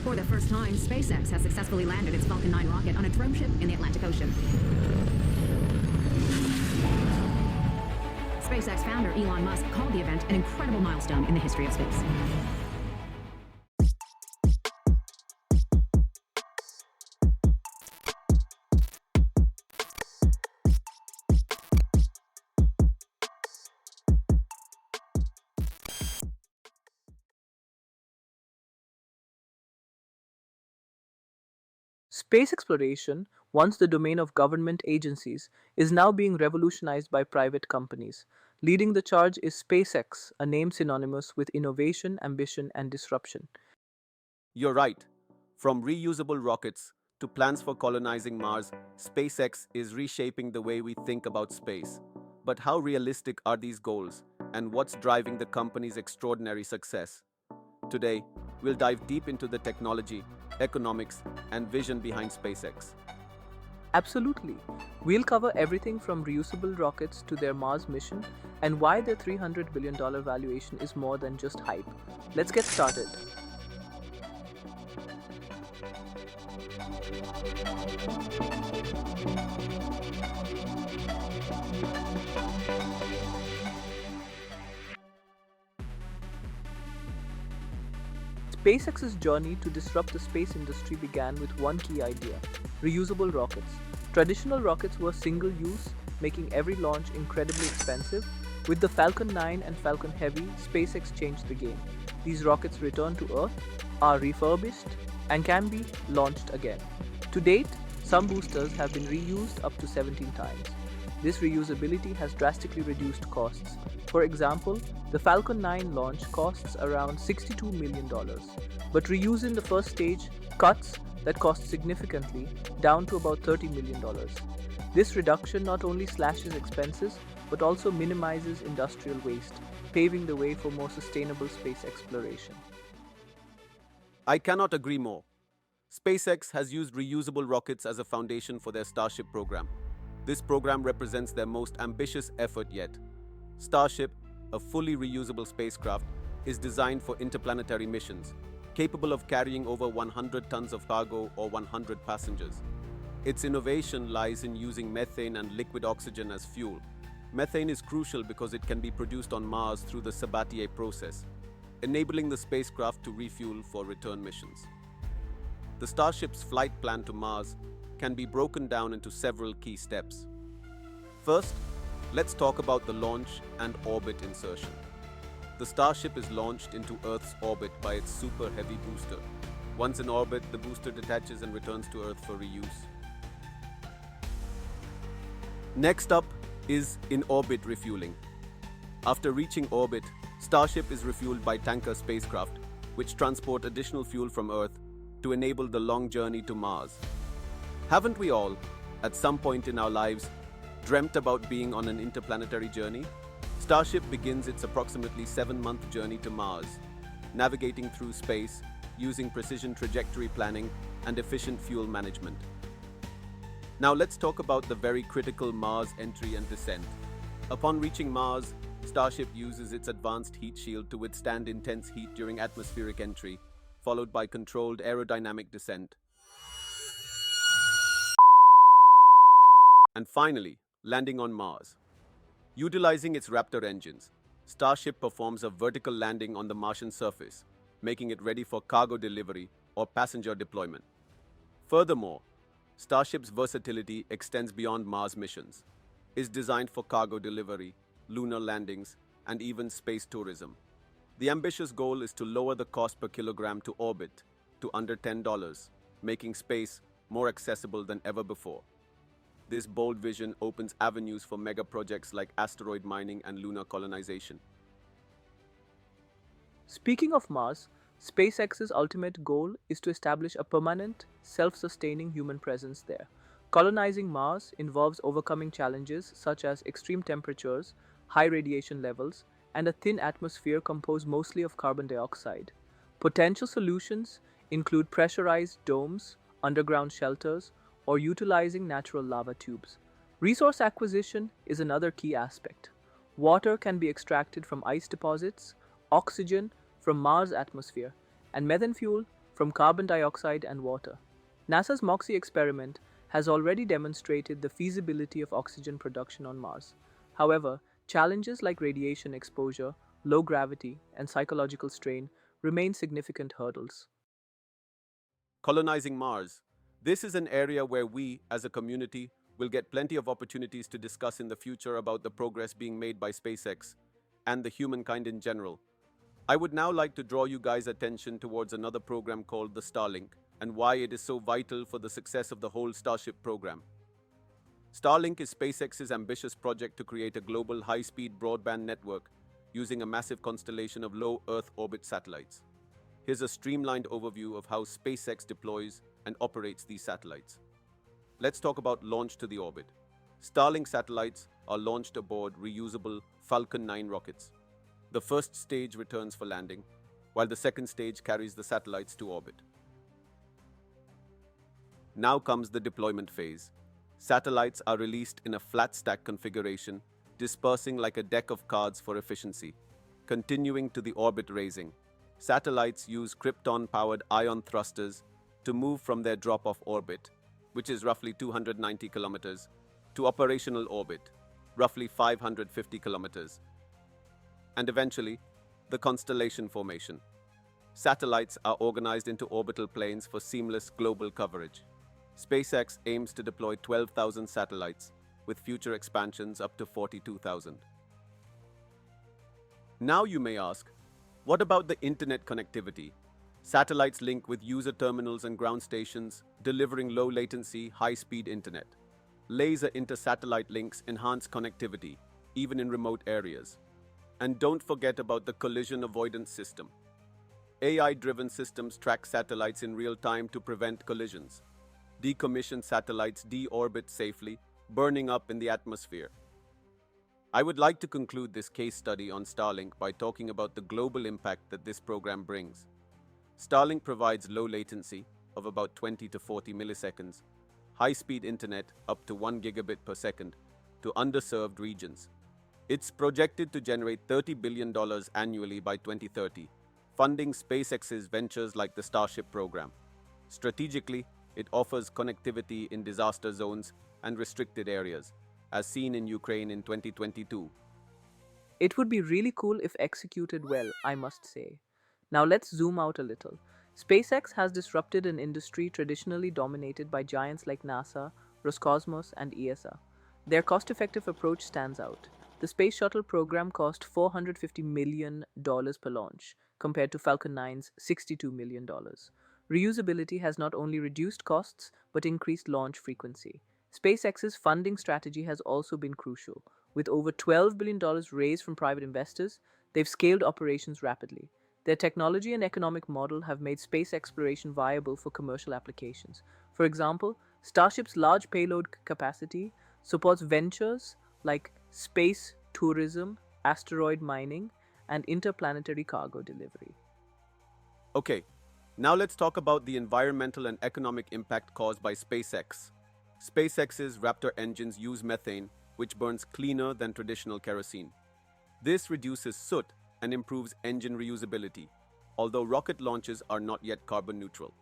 For the first time, SpaceX has successfully landed its Falcon 9 rocket on a drone ship in the Atlantic Ocean. SpaceX founder Elon Musk called the event an incredible milestone in the history of space. Space exploration, once the domain of government agencies, is now being revolutionized by private companies. Leading the charge is SpaceX, a name synonymous with innovation, ambition, and disruption. You're right. From reusable rockets to plans for colonizing Mars, SpaceX is reshaping the way we think about space. But how realistic are these goals, and what's driving the company's extraordinary success? Today, we'll dive deep into the technology, economics, and vision behind SpaceX. Absolutely. We'll cover everything from reusable rockets to their Mars mission and why their $300 billion valuation is more than just hype. Let's get started. SpaceX's journey to disrupt the space industry began with one key idea: reusable rockets. Traditional rockets were single-use, making every launch incredibly expensive. With the Falcon 9 and Falcon Heavy, SpaceX changed the game. These rockets return to Earth, are refurbished, and can be launched again. To date, some boosters have been reused up to 17 times. This reusability has drastically reduced costs. For example, the Falcon 9 launch costs around $62 million, but reuse in the first stage cuts that cost significantly down to about $30 million. This reduction not only slashes expenses, but also minimizes industrial waste, paving the way for more sustainable space exploration. I cannot agree more. SpaceX has used reusable rockets as a foundation for their Starship program. This program represents their most ambitious effort yet. Starship, a fully reusable spacecraft, is designed for interplanetary missions, capable of carrying over 100 tons of cargo or 100 passengers. Its innovation lies in using methane and liquid oxygen as fuel. Methane is crucial because it can be produced on Mars through the Sabatier process, enabling the spacecraft to refuel for return missions. The Starship's flight plan to Mars can be broken down into several key steps. First, let's talk about the launch and orbit insertion. The Starship is launched into Earth's orbit by its super heavy booster. Once in orbit, the booster detaches and returns to Earth for reuse. Next up is in-orbit refueling. After reaching orbit, Starship is refueled by tanker spacecraft, which transport additional fuel from Earth to enable the long journey to Mars. Haven't we all, at some point in our lives, dreamt about being on an interplanetary journey? Starship begins its approximately 7-month journey to Mars, navigating through space using precision trajectory planning and efficient fuel management. Now let's talk about the very critical Mars entry and descent. Upon reaching Mars, Starship uses its advanced heat shield to withstand intense heat during atmospheric entry, followed by controlled aerodynamic descent. And finally, landing on Mars. Utilizing its Raptor engines, Starship performs a vertical landing on the Martian surface, making it ready for cargo delivery or passenger deployment. Furthermore, Starship's versatility extends beyond Mars missions. It's designed for cargo delivery, lunar landings, and even space tourism. The ambitious goal is to lower the cost per kilogram to orbit to under $10, making space more accessible than ever before. This bold vision opens avenues for mega projects like asteroid mining and lunar colonization. Speaking of Mars, SpaceX's ultimate goal is to establish a permanent, self-sustaining human presence there. Colonizing Mars involves overcoming challenges such as extreme temperatures, high radiation levels, and a thin atmosphere composed mostly of carbon dioxide. Potential solutions include pressurized domes, underground shelters, or utilizing natural lava tubes. Resource acquisition is another key aspect. Water can be extracted from ice deposits, oxygen from Mars' atmosphere, and methane fuel from carbon dioxide and water. NASA's MoXie experiment has already demonstrated the feasibility of oxygen production on Mars. However, challenges like radiation exposure, low gravity, and psychological strain remain significant hurdles. Colonizing Mars. This is an area where we, as a community, will get plenty of opportunities to discuss in the future about the progress being made by SpaceX and the humankind in general. I would now like to draw you guys' attention towards another program called the Starlink and why it is so vital for the success of the whole Starship program. Starlink is SpaceX's ambitious project to create a global high-speed broadband network using a massive constellation of low Earth orbit satellites. Here's a streamlined overview of how SpaceX deploys and operates these satellites. Let's talk about launch to the orbit. Starlink satellites are launched aboard reusable Falcon 9 rockets. The first stage returns for landing, while the second stage carries the satellites to orbit. Now comes the deployment phase. Satellites are released in a flat stack configuration, dispersing like a deck of cards for efficiency. Continuing to the orbit raising, satellites use Krypton-powered ion thrusters to move from their drop-off orbit, which is roughly 290 kilometers, to operational orbit, roughly 550 kilometers. And eventually, the constellation formation. Satellites are organized into orbital planes for seamless global coverage. SpaceX aims to deploy 12,000 satellites, with future expansions up to 42,000. Now you may ask, what about the internet connectivity? Satellites link with user terminals and ground stations, delivering low-latency, high-speed internet. Laser inter-satellite links enhance connectivity, even in remote areas. And don't forget about the collision avoidance system. AI-driven systems track satellites in real time to prevent collisions. Decommissioned satellites deorbit safely, burning up in the atmosphere. I would like to conclude this case study on Starlink by talking about the global impact that this program brings. Starlink provides low latency of about 20 to 40 milliseconds, high-speed internet up to 1 gigabit per second to underserved regions. It's projected to generate $30 billion annually by 2030, funding SpaceX's ventures like the Starship Program. Strategically, it offers connectivity in disaster zones and restricted areas, as seen in Ukraine in 2022. It would be really cool if executed well, I must say. Now let's zoom out a little. SpaceX has disrupted an industry traditionally dominated by giants like NASA, Roscosmos, and ESA. Their cost-effective approach stands out. The Space Shuttle program cost $450 million per launch, compared to Falcon 9's $62 million. Reusability has not only reduced costs, but increased launch frequency. SpaceX's funding strategy has also been crucial. With over $12 billion raised from private investors, they've scaled operations rapidly. Their technology and economic model have made space exploration viable for commercial applications. For example, Starship's large payload capacity supports ventures like space tourism, asteroid mining, and interplanetary cargo delivery. Okay, now let's talk about the environmental and economic impact caused by SpaceX. SpaceX's Raptor engines use methane, which burns cleaner than traditional kerosene. This reduces soot and improves engine reusability, although rocket launches are not yet carbon neutral.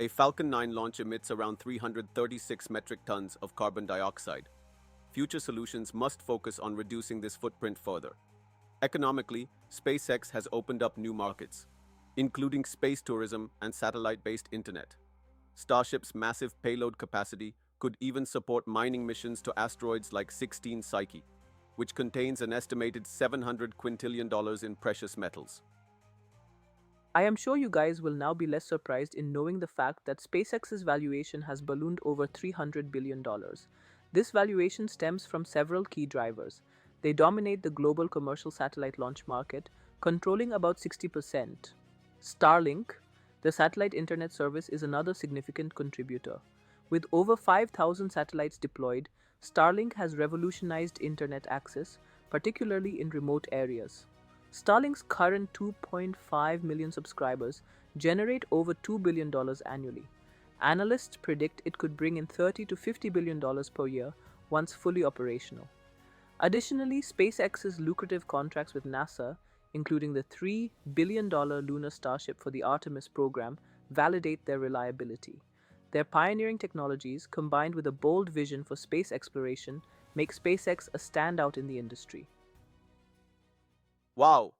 A Falcon 9 launch emits around 336 metric tons of carbon dioxide. Future solutions must focus on reducing this footprint further. Economically, SpaceX has opened up new markets, including space tourism and satellite-based internet. Starship's massive payload capacity could even support mining missions to asteroids like 16 Psyche, which contains an estimated $700 quintillion in precious metals. I am sure you guys will now be less surprised in knowing the fact that SpaceX's valuation has ballooned over $300 billion. This valuation stems from several key drivers. They dominate the global commercial satellite launch market, controlling about 60%. Starlink, the satellite internet service, is another significant contributor. With over 5,000 satellites deployed, Starlink has revolutionized internet access, particularly in remote areas. Starlink's current 2.5 million subscribers generate over $2 billion annually. Analysts predict it could bring in $30 to $50 billion per year once fully operational. Additionally, SpaceX's lucrative contracts with NASA, including the $3 billion lunar Starship for the Artemis program, validate their reliability. Their pioneering technologies, combined with a bold vision for space exploration, make SpaceX a standout in the industry. Wow.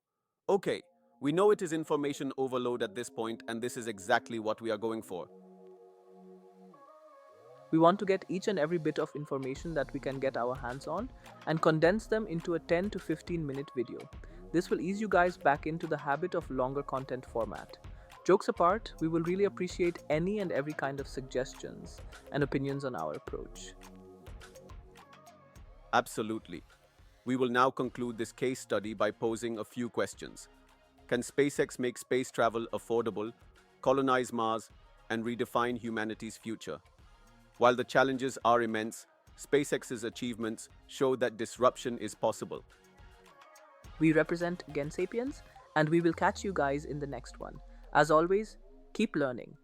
Okay, we know it is information overload at this point, and this is exactly what we are going for. We want to get each and every bit of information that we can get our hands on and condense them into a 10 to 15 minute video. This will ease you guys back into the habit of longer content format. Jokes apart, we will really appreciate any and every kind of suggestions and opinions on our approach. Absolutely. We will now conclude this case study by posing a few questions. Can SpaceX make space travel affordable, colonize Mars, and redefine humanity's future? While the challenges are immense, SpaceX's achievements show that disruption is possible. We represent GenSapiens, and we will catch you guys in the next one. As always, keep learning.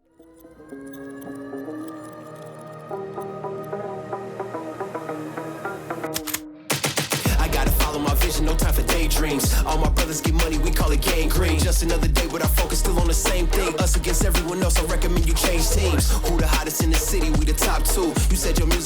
No time for daydreams. All my brothers get money, we call it gang green. Just another day with our focus still on the same thing. Us against everyone else, I recommend you change teams. Who the hottest in the city? We the top two. You said your music